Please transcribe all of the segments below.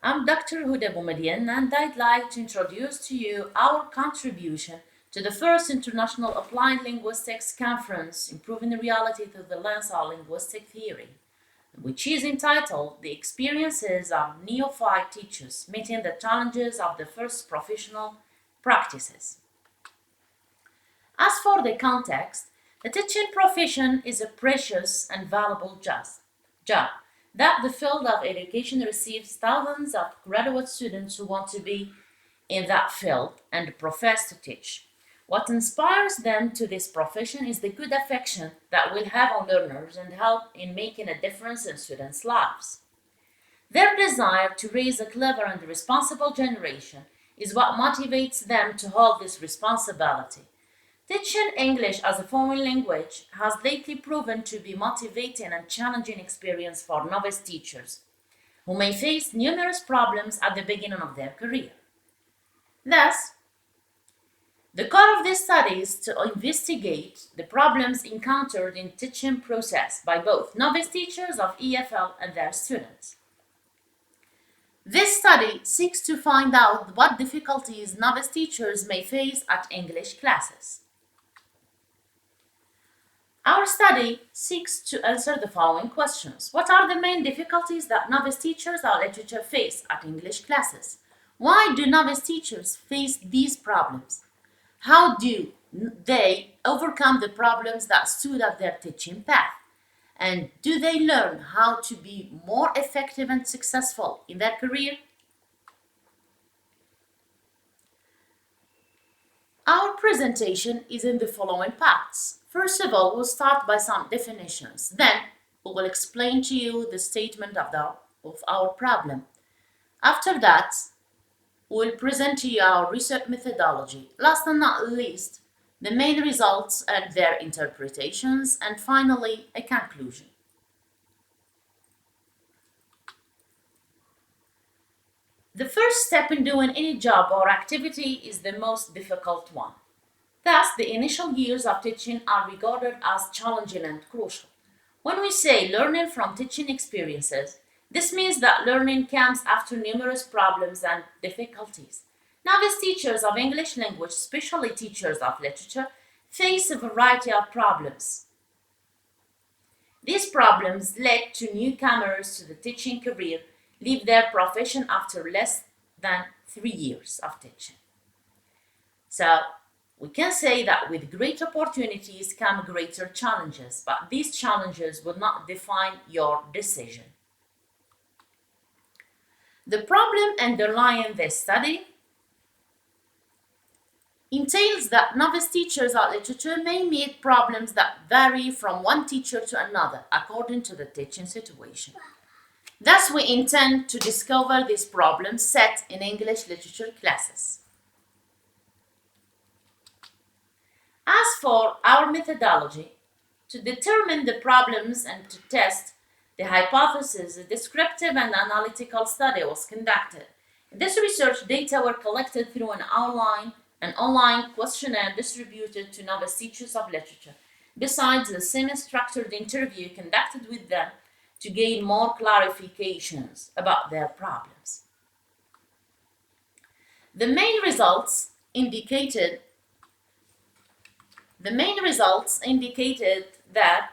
I'm Dr. Huda Boumediene, and I'd like to introduce to you our contribution to the first International Applied Linguistics Conference, Improving the Reality Through the Lens of Linguistic Theory, which is entitled The Experiences of Neophyte Teachers Meeting the Challenges of the First Professional Practices. As for the context, the teaching profession is a precious and valuable job that the field of education receives thousands of graduate students who want to be in that field and profess to teach. What inspires them to this profession is the good affection that will have on learners and help in making a difference in students' lives. Their desire to raise a clever and responsible generation is what motivates them to hold this responsibility. Teaching English as a foreign language has lately proven to be motivating and challenging experience for novice teachers who may face numerous problems at the beginning of their career. Thus, the core of this study is to investigate the problems encountered in teaching process by both novice teachers of EFL and their students. This study seeks to find out what difficulties novice teachers may face at English classes. Our study seeks to answer the following questions. What are the main difficulties that novice teachers of literature face at English classes? Why do novice teachers face these problems? How do they overcome the problems that stood at their teaching path? And do they learn how to be more effective and successful in their career? Our presentation is in the following parts. First of all, we'll start by some definitions. Then, we will explain to you the statement of our problem. After that, we'll present to you our research methodology. Last and not least, the main results and their interpretations, and finally, a conclusion. The first step in doing any job or activity is the most difficult one. Thus, the initial years of teaching are regarded as challenging and crucial. When we say learning from teaching experiences, this means that learning comes after numerous problems and difficulties. Novice teachers of English language, especially teachers of literature, face a variety of problems. These problems led to newcomers to the teaching career leave their profession after less than 3 years of teaching. So, we can say that with great opportunities come greater challenges, but these challenges will not define your decision. The problem underlying this study entails that novice teachers of literature may meet problems that vary from one teacher to another according to the teaching situation. Thus, we intend to discover these problems set in English literature classes. As for our methodology, to determine the problems and to test the hypothesis, a descriptive and analytical study was conducted. This research data were collected through an online questionnaire distributed to novice teachers of literature, besides the semi-structured interview conducted with them to gain more clarifications about their problems. The main results indicated that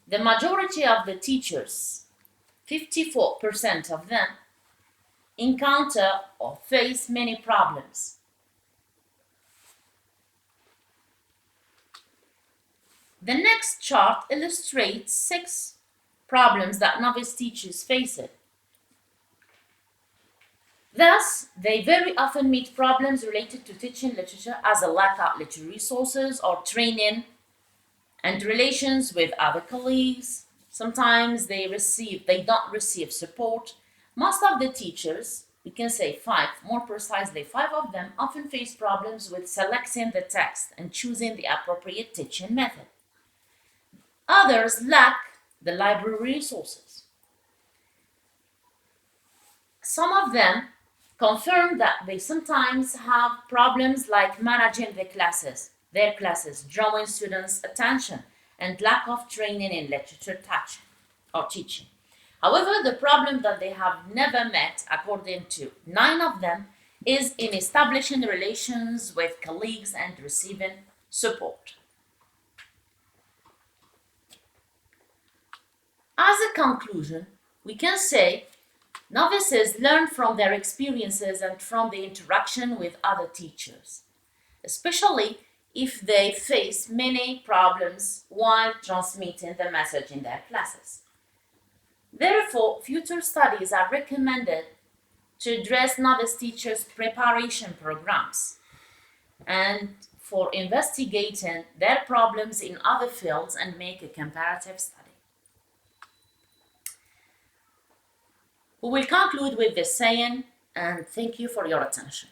the majority of the teachers, 54% of them, encounter or face many problems. The next chart illustrates 6 problems that novice teachers face. Thus, they very often meet problems related to teaching literature as a lack of literary resources or training and relations with other colleagues. Sometimes they don't receive support. Most of the teachers, we can say 5, more precisely 5 of them, often face problems with selecting the text and choosing the appropriate teaching method. Others lack the library resources. Some of them confirm that they sometimes have problems like managing their classes, drawing students' attention, and lack of training in literature teaching. However, the problem that they have never met, according to 9 of them, is in establishing relations with colleagues and receiving support. As a conclusion, we can say novices learn from their experiences and from the interaction with other teachers, especially if they face many problems while transmitting the message in their classes. Therefore, future studies are recommended to address novice teachers' preparation programs and for investigating their problems in other fields and make a comparative study. We will conclude with this saying, and thank you for your attention.